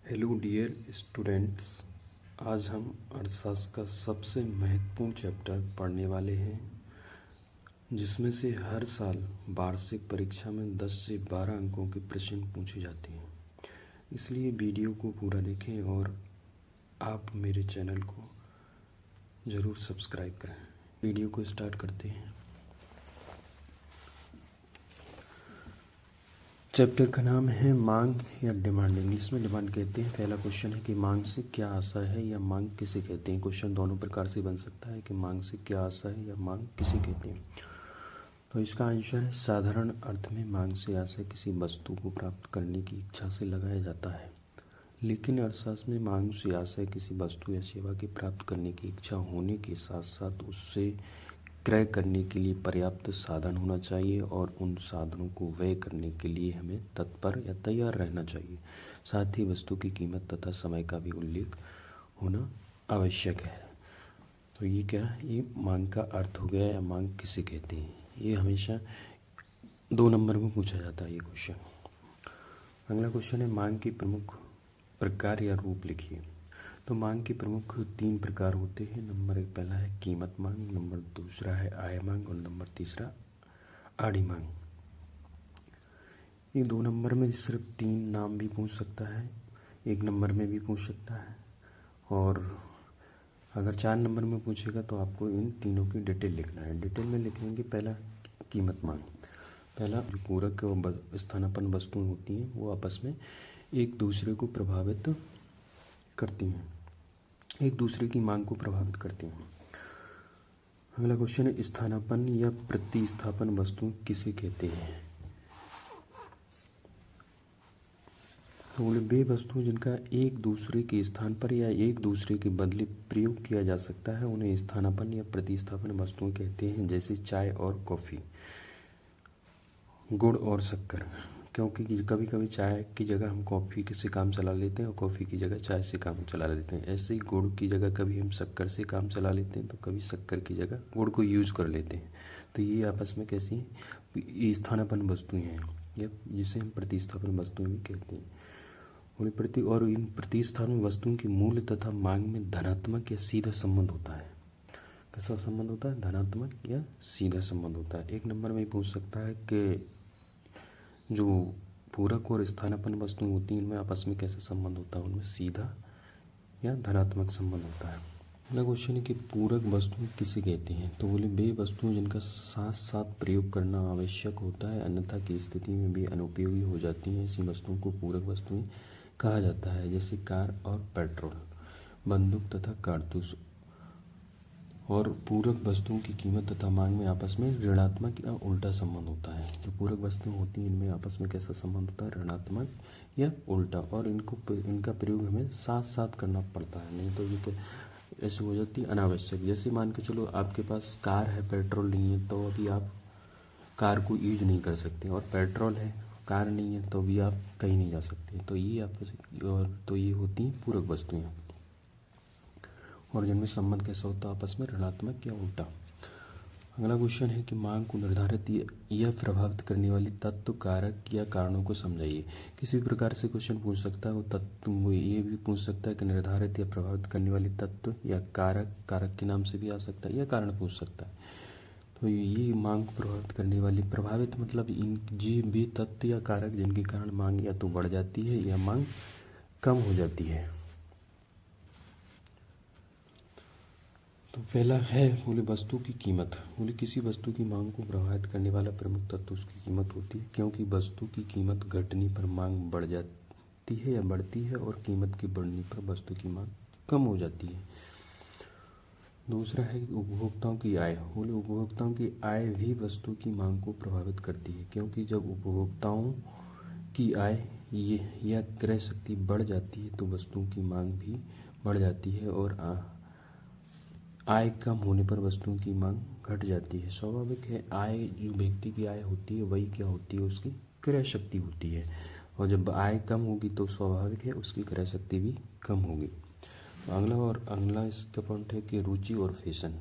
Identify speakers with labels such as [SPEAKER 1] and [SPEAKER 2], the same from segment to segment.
[SPEAKER 1] Hello dear students. आज हम अर्थशास्त्र का सबसे महत्वपूर्ण चैप्टर पढ़ने वाले हैं, जिसमें से हर साल वार्षिक परीक्षा में 10 से 12 अंकों के प्रश्न पूछे जाते हैं। इसलिए वीडियो को पूरा देखें और आप मेरे चैनल को ज़रूर सब्सक्राइब करें। वीडियो को स्टार्ट करते हैं। चैप्टर का नाम है मांग या डिमांड। इंग्लिश में डिमांड कहते हैं। पहला क्वेश्चन है कि मांग से क्या आशा है या मांग किसे कहते हैं। क्वेश्चन दोनों प्रकार से बन सकता है कि मांग से क्या आशा है या मांग किसे कहते हैं। तो इसका आंसर है साधारण अर्थ में मांग से आशा किसी वस्तु को प्राप्त करने की इच्छा से लगाया जाता है, लेकिन अर्थशास्त्र में मांग से आशय किसी वस्तु या सेवा के प्राप्त करने की इच्छा होने के साथ साथ उससे क्रय करने के लिए पर्याप्त साधन होना चाहिए और उन साधनों को व्यय करने के लिए हमें तत्पर या तैयार रहना चाहिए। साथ ही वस्तु की कीमत तथा समय का भी उल्लेख होना आवश्यक है। तो ये क्या है, ये मांग का अर्थ हो गया या मांग किसे कहते हैं। ये हमेशा 2 नंबर में पूछा जाता है ये क्वेश्चन। अगला क्वेश्चन है मांग की प्रमुख प्रकार या रूप लिखिए। तो मांग के प्रमुख 3 प्रकार होते हैं। नंबर 1 पहला है कीमत मांग, नंबर दूसरा है आय मांग और नंबर तीसरा आड़ी मांग। ये 2 नंबर में सिर्फ 3 नाम भी पूछ सकता है, 1 नंबर में भी पूछ सकता है, और अगर 4 नंबर में पूछेगा तो आपको इन तीनों की डिटेल लिखना है। डिटेल में लिखेंगे। पहला कीमत मांग। पहला जो पूरक व स्थानापन्न वस्तुएं होती हैं वो आपस में एक दूसरे को प्रभावित करती हैं, एक दूसरे की मांग को प्रभावित करती हैं। अगला क्वेश्चन है स्थानापन्न या प्रतिस्थापन वस्तु किसे कहते हैं। तो वे वस्तु जिनका एक दूसरे के स्थान पर या एक दूसरे के बदले प्रयोग किया जा सकता है उन्हें स्थानापन्न या प्रतिस्थापन वस्तुएं कहते हैं, जैसे चाय और कॉफ़ी, गुड़ और शक्कर। क्योंकि कभी कभी चाय की जगह हम कॉफ़ी से काम चला लेते हैं और कॉफ़ी की जगह चाय से काम चला लेते हैं। ऐसे ही गुड़ की जगह कभी हम शक्कर से काम चला लेते हैं तो कभी शक्कर की जगह गुड़ को यूज कर लेते हैं। तो ये आपस में कैसी स्थानापन्न वस्तुएं हैं, या जिसे हम प्रतिस्थापन वस्तुएं भी कहते हैं। और इन प्रतिस्थापन वस्तुओं की मूल्य तथा मांग में धनात्मक या सीधा संबंध होता है। कैसा संबंध होता है, धनात्मक या सीधा संबंध होता है। 1 नंबर में पूछ सकता है कि जो पूरक और स्थानापन्न वस्तुएं होती हैं इनमें आपस में कैसा संबंध होता है, उनमें सीधा या धनात्मक संबंध होता है। अगला क्वेश्चन है कि पूरक वस्तुएं किसे कहते हैं। तो बोले वे वस्तुएं जिनका साथ साथ प्रयोग करना आवश्यक होता है, अन्यथा की स्थिति में भी अनुपयोगी हो जाती हैं, ऐसी वस्तुओं को पूरक वस्तुएं कहा जाता है, जैसे कार और पेट्रोल, बंदूक तथा कारतूस। और पूरक वस्तुओं की कीमत तथा मांग में आपस में ऋणात्मक या उल्टा संबंध होता है। जो पूरक वस्तुएं होती हैं इनमें आपस में कैसा संबंध होता है, ऋणात्मक या उल्टा, और इनका प्रयोग हमें साथ साथ करना पड़ता है, नहीं तो ये ऐसे हो जाती है अनावश्यक। जैसे मान के चलो आपके पास कार है, पेट्रोल नहीं है, तो अभी आप कार को यूज नहीं कर सकते, और पेट्रोल है, कार नहीं है, तो भी आप कहीं नहीं जा सकते। तो ये आपस तो ये होती हैं पूरक वस्तुएं, और जिनमें संबंध कैसा होता है आपस में, ऋणात्मक या उल्टा। अगला क्वेश्चन है कि मांग को निर्धारित या प्रभावित करने वाली तत्व, कारक या कारणों को समझाइए। किसी भी प्रकार से क्वेश्चन पूछ सकता है। वो तत्व ये भी पूछ सकता है कि निर्धारित या प्रभावित करने वाली तत्व या कारक, कारक के नाम से भी आ सकता है, या कारण पूछ सकता है। तो ये मांग को प्रभावित करने वाली, प्रभावित मतलब इन जी भी तत्व या कारक जिनके कारण मांग या तो बढ़ जाती है या मांग कम हो जाती है। तो पहला है बोले वस्तु की कीमत। बोले किसी वस्तु की मांग को प्रभावित करने वाला प्रमुख तत्व उसकी कीमत होती है, क्योंकि वस्तु की कीमत घटने पर मांग बढ़ जाती है या बढ़ती है, और कीमत के बढ़ने पर वस्तु की मांग कम हो जाती है। दूसरा है उपभोक्ताओं की आय। बोले उपभोक्ताओं की आय भी वस्तु की मांग को प्रभावित करती है, क्योंकि जब उपभोक्ताओं की आय या क्रय शक्ति बढ़ जाती है तो वस्तुओं की मांग भी बढ़ जाती है, और आय कम होने पर वस्तुओं की मांग घट जाती है। स्वाभाविक है, आय जो व्यक्ति की आय होती है वही क्या होती है, उसकी क्रय शक्ति होती है, और जब आय कम होगी तो स्वाभाविक है उसकी क्रय शक्ति भी कम होगी। अगला इसका पॉइंट है कि रुचि और फैशन।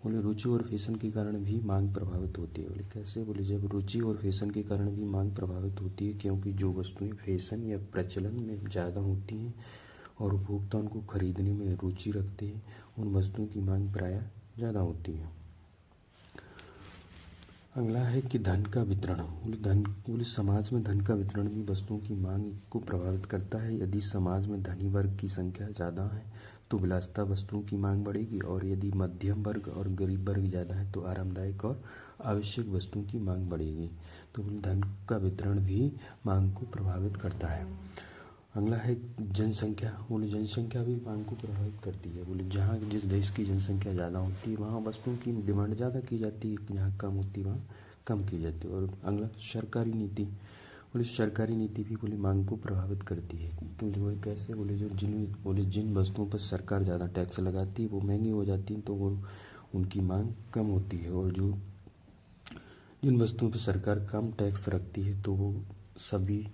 [SPEAKER 1] बोले रुचि और फैशन के कारण भी मांग प्रभावित होती है। बोले कैसे? बोले जब रुचि और फैशन के कारण भी मांग प्रभावित होती है, क्योंकि जो वस्तुएं फैशन या प्रचलन में ज़्यादा होती हैं और उपभोक्ता उनको खरीदने में रुचि रखते हैं, उन वस्तुओं की मांग प्रायः ज़्यादा होती है। अगला है कि धन का वितरण। बोले समाज में धन का वितरण भी वस्तुओं की मांग को प्रभावित करता है। यदि समाज में धनी वर्ग की संख्या ज़्यादा है तो विलासिता वस्तुओं की मांग बढ़ेगी, और यदि मध्यम वर्ग और गरीब वर्ग ज़्यादा है तो आरामदायक और आवश्यक वस्तुओं की मांग बढ़ेगी। तो धन का वितरण भी मांग को प्रभावित करता है। अगला है जनसंख्या। बोले जनसंख्या भी मांग को प्रभावित करती है। बोले जहाँ जिस देश की जनसंख्या ज़्यादा होती है वहाँ वस्तुओं की डिमांड ज़्यादा की जाती है, जहाँ कम होती है वहाँ कम की जाती है। और अगला सरकारी नीति। बोले सरकारी नीति भी बोले मांग को प्रभावित करती है। बोले कैसे? बोले जिन वस्तुओं पर सरकार ज़्यादा टैक्स लगाती है वो महंगी हो जाती हैं, तो वो उनकी मांग कम होती है। और जिन वस्तुओं पर सरकार कम टैक्स रखती है तो वो सभी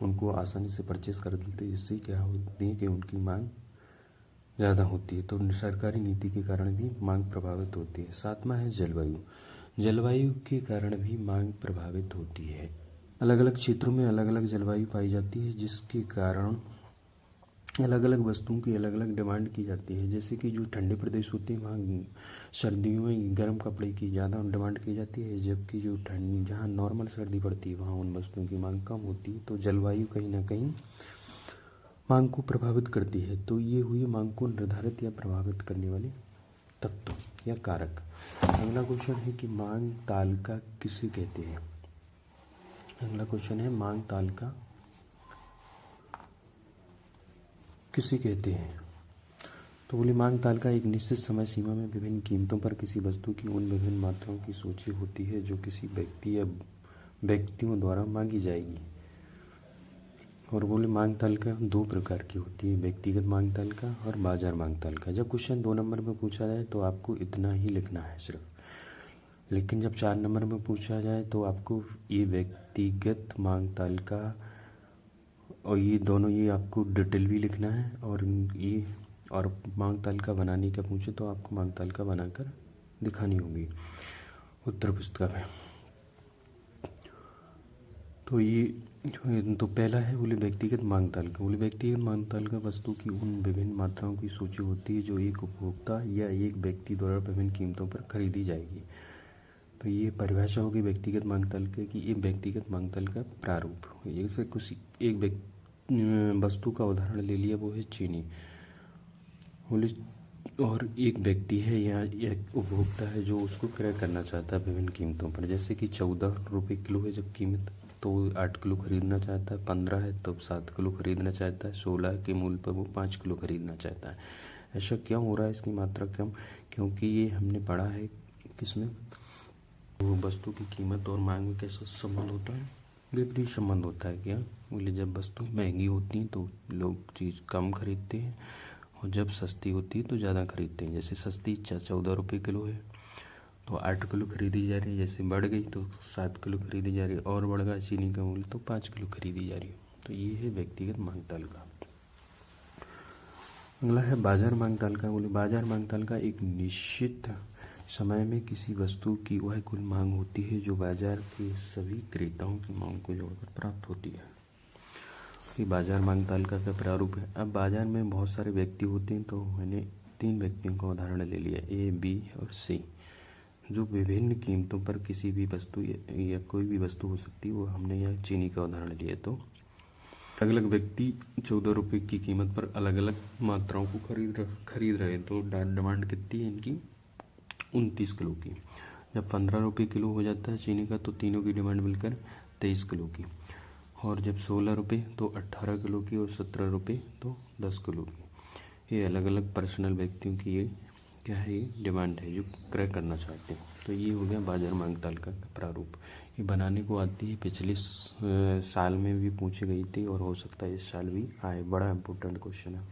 [SPEAKER 1] उनको आसानी से परचेस कर देते हैं, जिससे क्या होती है कि उनकी मांग ज़्यादा होती है। तो सरकारी नीति के कारण भी मांग प्रभावित होती है। सातवां है जलवायु। जलवायु के कारण भी मांग प्रभावित होती है। अलग अलग क्षेत्रों में अलग अलग जलवायु पाई जाती है, जिसके कारण अलग अलग वस्तुओं की अलग अलग डिमांड की जाती है। जैसे कि जो ठंडे प्रदेश होते हैं वहाँ सर्दियों में गर्म कपड़े की ज़्यादा डिमांड की जाती है, जबकि जो जहाँ नॉर्मल सर्दी पड़ती है वहाँ उन वस्तुओं की मांग कम होती है। तो जलवायु कहीं ना कहीं मांग को प्रभावित करती है। तो ये हुई मांग को निर्धारित या प्रभावित करने वाले तत्व या कारक। अगला क्वेश्चन है कि मांग तालिका किसे कहते हैं। अगला क्वेश्चन है मांग तालिका किसे कहते हैं। तो बोले मांग तालिका एक निश्चित समय सीमा में विभिन्न कीमतों पर किसी वस्तु की उन विभिन्न मात्राओं की सूची होती है जो किसी व्यक्ति या व्यक्तियों द्वारा मांगी जाएगी। और बोले मांग तालिका दो प्रकार की होती है, व्यक्तिगत मांग तालिका और बाजार मांग तालिका। जब क्वेश्चन 2 नंबर में पूछा जाए तो आपको इतना ही लिखना है सिर्फ, लेकिन जब 4 नंबर में पूछा जाए तो आपको ये व्यक्तिगत मांग तालिका और ये दोनों ये आपको डिटेल भी लिखना है, और मांग तालिका बनाने का पूछे तो आपको मांग तालिका बनाकर दिखानी होगी उत्तर पुस्तिका में। तो पहला है बोले व्यक्तिगत मांग तालिका। बोले व्यक्तिगत मांग तालिका वस्तु की उन विभिन्न मात्राओं की सूची होती है जो एक उपभोक्ता या एक व्यक्ति द्वारा विभिन्न कीमतों पर खरीदी जाएगी। तो ये परिभाषा होगी व्यक्तिगत मांग तालिका की। ये व्यक्तिगत मांग तालिका प्रारूप। जैसे कुछ एक वस्तु का उदाहरण ले लिया, वो है चीनी। बोले और एक व्यक्ति है या एक उपभोक्ता है जो उसको क्रय करना चाहता है विभिन्न कीमतों पर। जैसे कि 14 रुपये किलो है जब कीमत, तो 8 किलो खरीदना चाहता है। 15 है तो 7 किलो खरीदना चाहता है। 16 के मूल्य पर वो 5 किलो खरीदना चाहता है। ऐसा क्यों हो रहा है? इसकी मात्रा कम, क्योंकि ये हमने पढ़ा है किसमें, वो वस्तु की कीमत और मांग में कैसा संबंध होता है, विपरीत संबंध होता है। क्या बोले जब वस्तु महंगी होती हैं तो लोग चीज़ कम खरीदते हैं, और जब सस्ती होती है तो ज़्यादा खरीदते हैं। जैसे सस्ती 14 रुपये किलो है तो 8 किलो खरीदी जा रही है, जैसे बढ़ गई तो 7 किलो खरीदी जा रही है, और बढ़ गया चीनी का मूल्य तो 5 किलो खरीदी जा रही है। तो ये है व्यक्तिगत मांग तालिका। अगला है बाजार मांग तालिका। बोले बाजार मांग तालिका एक निश्चित समय में किसी वस्तु की वह कुल मांग होती है जो बाजार के सभी क्रेताओं की मांग को जोड़कर प्राप्त होती है। कि बाजार मांग तालिका का प्रारूप है। अब बाजार में बहुत सारे व्यक्ति होते हैं, तो मैंने 3 व्यक्तियों का उदाहरण ले लिया, ए, बी और सी, जो विभिन्न कीमतों पर किसी भी वस्तु या कोई भी वस्तु हो सकती है। वो हमने यहाँ चीनी का उदाहरण लिया। तो अलग अलग व्यक्ति 14 रुपये की कीमत पर अलग अलग मात्राओं को खरीद रहे हैं। तो डिमांड कितनी है इनकी? 29 किलो की। जब 15 रुपये किलो हो जाता है चीनी का तो तीनों की डिमांड मिलकर 23 किलो की। और जब 16 रुपये तो 18 किलो की, और 17 रुपये तो 10 किलो की। ये अलग अलग पर्सनल व्यक्तियों की ये क्या है, ये डिमांड है जो क्रय करना चाहते हैं। तो ये हो गया बाजार मांग तालिका का प्रारूप। ये बनाने को आती है, पिछले साल में भी पूछी गई थी और हो सकता है इस साल भी आए। बड़ा इंपॉर्टेंट क्वेश्चन है।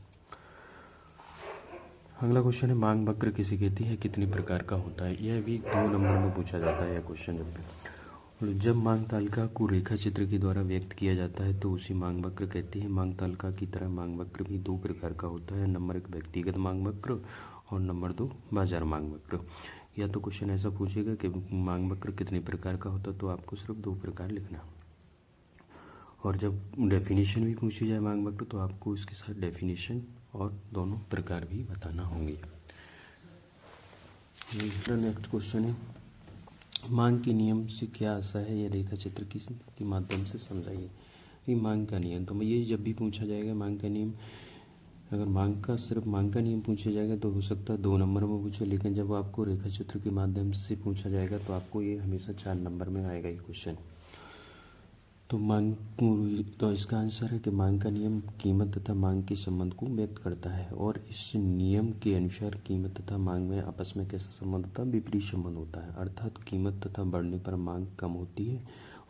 [SPEAKER 1] अगला क्वेश्चन है मांग वक्र किसे कहती है, कितने प्रकार का होता है। यह भी 2 नंबर में पूछा जाता है यह क्वेश्चन। जब मांग तालिका को रेखा चित्र के द्वारा व्यक्त किया जाता है तो उसे मांग वक्र कहते हैं। मांग तालिका की तरह मांग वक्र भी 2 प्रकार का होता है। नंबर 1 व्यक्तिगत मांग वक्र और नंबर 2 बाजार मांग वक्र। या तो क्वेश्चन ऐसा पूछेगा कि मांग वक्र कितने प्रकार का होता, तो आपको सिर्फ 2 प्रकार लिखना। और जब डेफिनेशन भी पूछी जाए मांग वक्र, तो आपको इसके साथ डेफिनेशन और दोनों प्रकार भी बताना होंगे। नेक्स्ट क्वेश्चन है, मांग के नियम से क्या आशा है, यह रेखा चित्र के माध्यम से समझाइए। ये मांग का नियम, तो ये जब भी पूछा जाएगा मांग का नियम, अगर सिर्फ मांग का नियम पूछा जाएगा तो हो सकता है 2 नंबर में पूछे, लेकिन जब आपको रेखा चित्र के माध्यम से पूछा जाएगा तो आपको ये हमेशा 4 नंबर में आएगा ये क्वेश्चन। तो इसका आंसर है कि मांग का नियम कीमत तथा मांग के संबंध को व्यक्त करता है, और इस नियम के अनुसार कीमत तथा मांग में आपस में कैसा संबंध होता है, विपरीत संबंध होता है। अर्थात कीमत तथा बढ़ने पर मांग कम होती है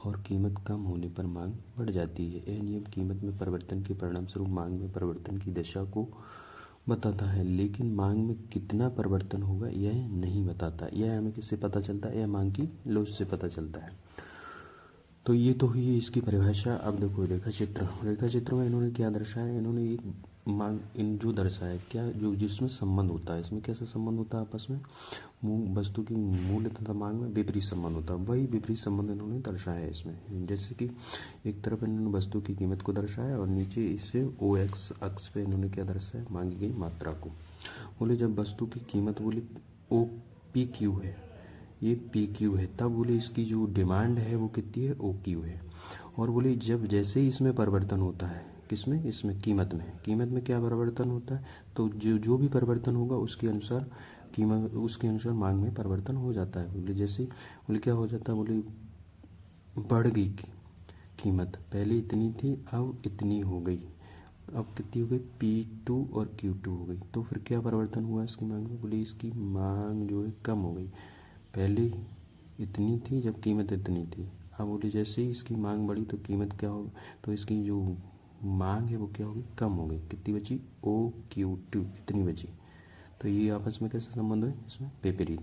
[SPEAKER 1] और कीमत कम होने पर मांग बढ़ जाती है। यह नियम कीमत में परिवर्तन के परिणामस्वरूप मांग में परिवर्तन की दशा को बताता है, लेकिन मांग में कितना परिवर्तन होगा यह नहीं बताता। यह हमें किससे पता चलता है, यह मांग की लोच से पता चलता है। तो ये तो हुई इसकी परिभाषा। अब देखो रेखा चित्र में इन्होंने क्या दर्शाया, इन्होंने एक मांग जो दर्शाया क्या, जो जिसमें संबंध होता है, इसमें कैसा संबंध होता है आपस में, वस्तु की मूल्य तथा मांग में विपरीत संबंध होता है। वही विपरीत संबंध इन्होंने दर्शाया है इसमें। जैसे कि एक तरफ इन्होंने वस्तु की कीमत को दर्शाया और नीचे इससे OX अक्ष पे इन्होंने क्या दर्शाया, मांगी गई मात्रा को। बोले जब वस्तु की कीमत बोले OPQ है, ये PQ है, तब बोले इसकी जो डिमांड है वो कितनी है, OQ है। और बोले जब जैसे ही इसमें परिवर्तन होता है, किसमें, इसमें कीमत में क्या परिवर्तन होता है, तो जो भी परिवर्तन होगा उसके अनुसार मांग में परिवर्तन हो जाता है। बोले जैसे बोले क्या हो जाता है, बोले बढ़ गई कीमत, पहले इतनी थी अब इतनी हो गई, अब कितनी हो गई, P2 और Q2 हो गई। तो फिर क्या परिवर्तन हुआ इसकी मांग में, बोले इसकी मांग जो है कम हो गई, पहले इतनी थी जब कीमत इतनी थी, अब बोले जैसे ही इसकी मांग बढ़ी तो कीमत क्या होगी, तो इसकी जो मांग है वो क्या होगी, कम हो गई। कितनी बची, OQ2 इतनी बची। तो ये आपस में कैसा संबंध है, इसमें विपरीत।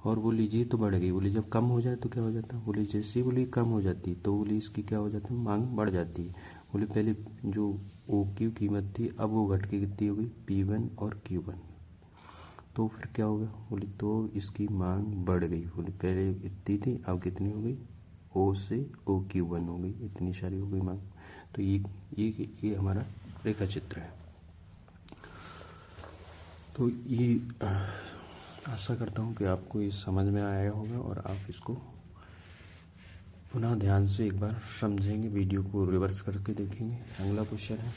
[SPEAKER 1] और बोली जी तो बढ़ गई, बोली जब कम हो जाए तो क्या हो जाता है, बोली जैसे ही बोली कम हो जाती तो बोली इसकी क्या हो जाती है, मांग बढ़ जाती है। बोली पहले जो OQ कीमत थी अब वो घट के कितनी हो गई, P1 और Q1। तो फिर क्या होगा, बोली तो इसकी मांग बढ़ गई, बोली पहले इतनी थी अब कितनी हो गई, O से OQ1 हो गई, इतनी सारी हो गई मांग। तो ये हमारा रेखा चित्र है। तो ये आशा करता हूँ कि आपको ये समझ में आया होगा और आप इसको पुनः ध्यान से एक बार समझेंगे, वीडियो को रिवर्स करके देखेंगे। अगला क्वेश्चन है,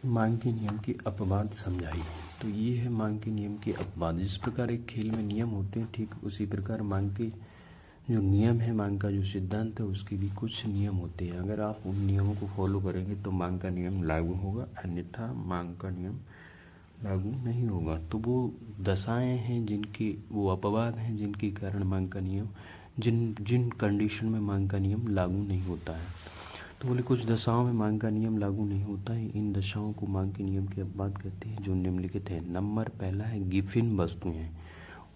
[SPEAKER 1] मांग के नियम के अपवाद समझाइए। तो ये है मांग के नियम के अपवाद। जिस प्रकार एक खेल में नियम होते हैं, ठीक उसी प्रकार मांग के जो नियम है, मांग का जो सिद्धांत है, उसके भी कुछ नियम होते हैं। अगर आप उन नियमों को फॉलो करेंगे तो मांग का नियम लागू होगा, अन्यथा मांग का नियम लागू नहीं होगा। तो वो दशाएं हैं जिनके, वो अपवाद हैं जिनके कारण मांग का नियम, जिन कंडीशन में मांग का नियम लागू नहीं होता है। तो बोले कुछ दशाओं में मांग का नियम लागू नहीं होता है। इन दशाओं को मांग के नियम के अपवाद कहते हैं, जो निम्नलिखित है। नंबर पहला है गिफिन वस्तुएं।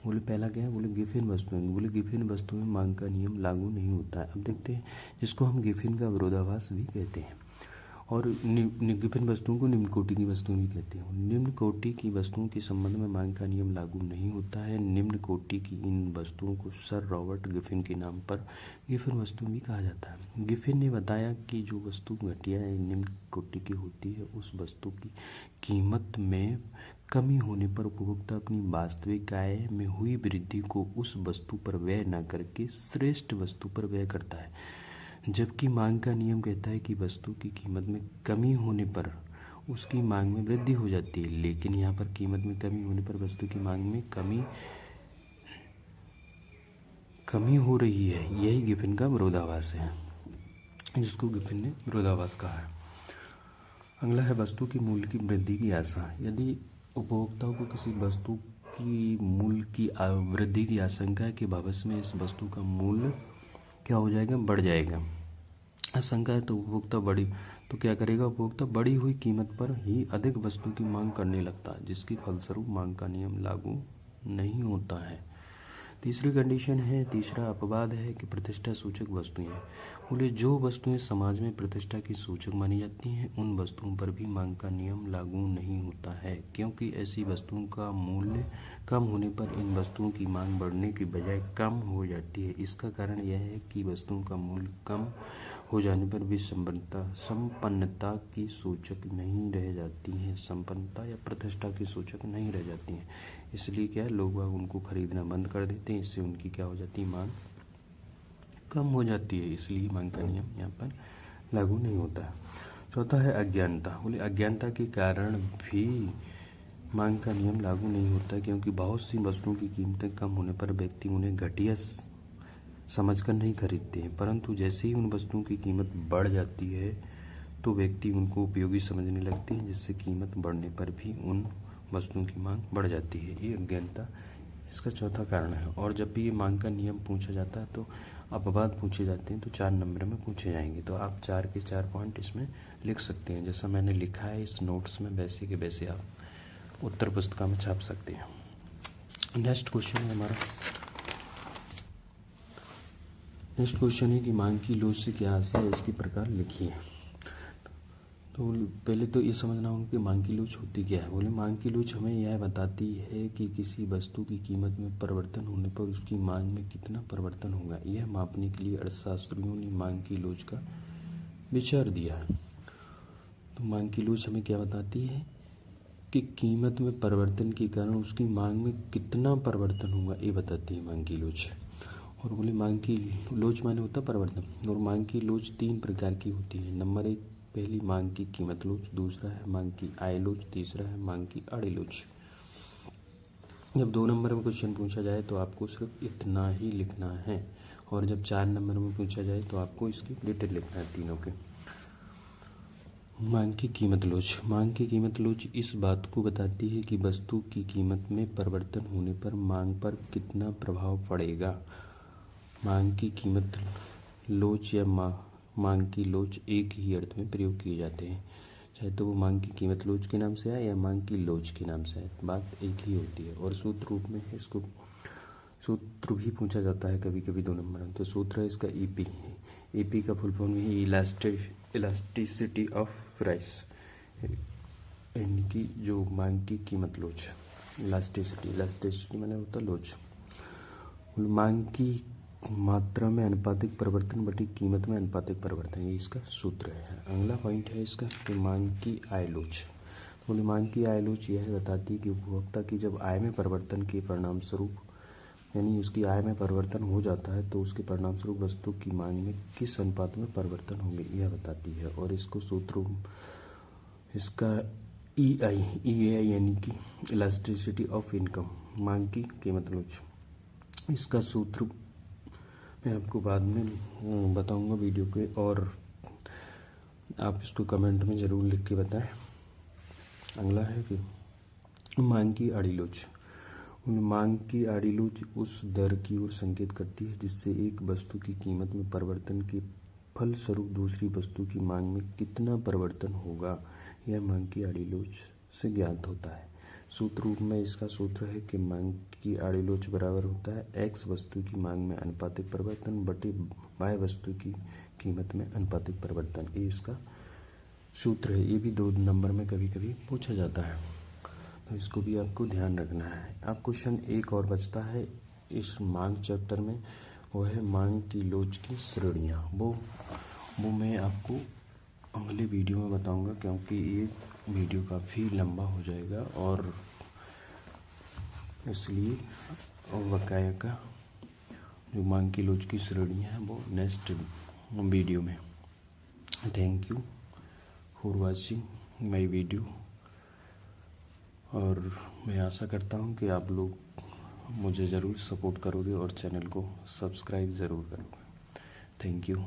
[SPEAKER 1] बोले पहला क्या है, बोले गिफिन वस्तुएं। बोले गिफिन वस्तुएं मांग का नियम लागू नहीं होता है। अब देखते हैं, जिसको हम गिफिन का विरोधाभास भी कहते हैं। और गिफिन वस्तुओं को निम्न कोटि की वस्तुएं भी कहते हैं। निम्न कोटि की वस्तुओं के संबंध में मांग का नियम लागू नहीं होता है। निम्न कोटि की इन वस्तुओं को सर रॉबर्ट गिफिन के नाम पर गिफिन वस्तु भी कहा जाता है। गिफिन ने बताया कि जो वस्तु घटिया या निम्न कोटि की होती है, उस वस्तु की कीमत में कमी होने पर उपभोक्ता अपनी वास्तविक आय में हुई वृद्धि को उस वस्तु पर व्यय न करके श्रेष्ठ वस्तु पर व्यय करता है। जबकि मांग का नियम कहता है कि वस्तु की कीमत में कमी होने पर उसकी मांग में वृद्धि हो जाती है, लेकिन यहाँ पर कीमत में कमी होने पर वस्तु की मांग में कमी हो रही है। यही गिफिन का विरोधाभास है, जिसको गिफिन ने विरोधाभास कहा है। अगला है वस्तु की मूल्य की वृद्धि की आशा। यदि उपभोक्ताओं को किसी वस्तु की मूल्य की वृद्धि की आशंका है कि भविष्य में इस वस्तु का मूल्य क्या हो जाएगा, बढ़ जाएगा, आशंका है, तो उपभोक्ता तो क्या करेगा, उपभोक्ता बढ़ी हुई कीमत पर ही अधिक वस्तु की मांग करने लगता है, जिसकी फलस्वरूप मांग का नियम लागू नहीं होता है। तीसरा अपवाद है कि प्रतिष्ठा सूचक वस्तुएं। बोले जो वस्तुएं समाज में प्रतिष्ठा की सूचक मानी जाती हैं, उन वस्तुओं पर भी मांग का नियम लागू नहीं होता है, क्योंकि ऐसी वस्तुओं का मूल्य कम होने पर इन वस्तुओं की मांग बढ़ने की बजाय कम हो जाती है। इसका कारण यह है कि वस्तुओं का मूल्य कम हो जाने पर वे संपन्नता की सूचक नहीं रह जाती हैं, संपन्नता या प्रतिष्ठा की सूचक नहीं रह जाती हैं। इसलिए क्या है, लोग बाग उनको खरीदना बंद कर देते हैं। इससे उनकी क्या हो जाती है, मांग कम हो जाती है। इसलिए मांग का नियम यहाँ पर लागू नहीं होता है। चौथा है अज्ञानता। बोले अज्ञानता के कारण भी मांग का नियम लागू नहीं होता, क्योंकि बहुत सी वस्तुओं की कीमतें कम होने पर व्यक्ति उन्हें घटिया समझकर नहीं खरीदते हैं, परंतु जैसे ही उन वस्तुओं की कीमत बढ़ जाती है तो व्यक्ति उनको उपयोगी समझने लगते हैं, जिससे कीमत बढ़ने पर भी उन वस्तुओं की मांग बढ़ जाती है। ये अज्ञानता इसका चौथा कारण है। और जब भी ये मांग का नियम पूछा जाता है तो अपवाद पूछे जाते हैं, तो 4 नंबर में पूछे जाएंगे। तो आप 4 के 4 पॉइंट इसमें लिख सकते हैं। जैसा मैंने लिखा है इस नोट्स में, वैसे के वैसे आप उत्तर पुस्तिका में छाप सकते हैं। नेक्स्ट क्वेश्चन है हमारा। नेक्स्ट क्वेश्चन है कि मांग की लोच से क्या आशय है, इसके प्रकार लिखिए। तो पहले तो ये समझना होगा कि मांग की लोच होती क्या है। बोले मांग की लोच हमें यह बताती है कि किसी वस्तु की कीमत में परिवर्तन होने पर उसकी मांग में कितना परिवर्तन होगा। यह मापने के लिए अर्थशास्त्रियों ने मांग की लोच का विचार दिया है। तो मांग की लोच हमें क्या बताती है कि कीमत में परिवर्तन के कारण उसकी मांग में कितना परिवर्तन होगा, ये बताती है मांग की लोच। और बोले मांग की लोच माने होता है परिवर्तन। और मांग की लोच 3 प्रकार की होती है। नंबर 1 पहली मांग की कीमत लोच, दूसरा है मांग की आय लोच, तीसरा है मांग की आड़ी लोच। जब 2 नंबर में क्वेश्चन पूछा जाए तो आपको सिर्फ इतना ही लिखना है, और जब 4 नंबर में पूछा जाए तो आपको इसकी डिटेल लिखना है तीनों के। मांग की कीमत लोच। मांग की कीमत लोच इस बात को बताती है कि वस्तु की कीमत में परिवर्तन होने पर मांग पर कितना प्रभाव पड़ेगा। मांग की कीमत लोच या मांग की लोच एक ही अर्थ में प्रयोग किए जाते हैं, चाहे तो वो मांग की कीमत लोच के नाम से आए या मांग की लोच के नाम से आए, बात एक ही होती है। और सूत्र रूप में इसको सूत्र भी पूछा जाता है कभी कभी 2 नंबर में। तो सूत्र है इसका ईपी। ईपी का फुल फॉर्म है इलास्टिसिटी ऑफ प्राइस, यानी कि जो मांग की कीमत लोच। इलास्टिसिटी माने होता लोच। मांग की मात्रा में अनुपातिक परिवर्तन बटी कीमत में अनुपातिक परिवर्तन, ये इसका सूत्र है। अगला पॉइंट है इसका कि मांग की आय लोच। तो मांग की आय लोच यह बताती है कि उपभोक्ता की जब आय में परिवर्तन के परिणाम स्वरूप, यानी उसकी आय में परिवर्तन हो जाता है तो उसके परिणाम स्वरूप वस्तु की मांग में किस अनुपात में परिवर्तन होंगे, यह बताती है। और इसको सूत्र इसका EI यानी कि इलास्टिसिटी ऑफ इनकम, मांग की कीमत लोच। इसका सूत्र मैं आपको बाद में बताऊंगा वीडियो के, और आप इसको कमेंट में ज़रूर लिख के बताएं। अगला है कि मांग की आड़ी लोच। मांग की आड़ी लोच उस दर की ओर संकेत करती है जिससे एक वस्तु की कीमत में परिवर्तन के फलस्वरूप दूसरी वस्तु की मांग में कितना परिवर्तन होगा, यह मांग की आड़ी लोच से ज्ञात होता है। सूत्र रूप में इसका सूत्र है कि मांग की आड़ी लोच बराबर होता है x वस्तु की मांग में अनुपातिक परिवर्तन बटे y वस्तु की कीमत में अनुपातिक परिवर्तन, ये इसका सूत्र है। ये भी 2 नंबर में कभी कभी पूछा जाता है, तो इसको भी आपको ध्यान रखना है। अब क्वेश्चन एक और बचता है इस मांग चैप्टर में, वो है मांग की लोच की श्रेणियाँ। वो मैं आपको अगले वीडियो में बताऊंगा, क्योंकि ये वीडियो काफ़ी लंबा हो जाएगा, और इसलिए बकाया का जो मांग की लोच की श्रेणियाँ हैं वो नेक्स्ट वीडियो में। Thank you for watching my video, और मैं आशा करता हूँ कि आप लोग मुझे ज़रूर सपोर्ट करोगे और चैनल को सब्सक्राइब ज़रूर करोगे। Thank you.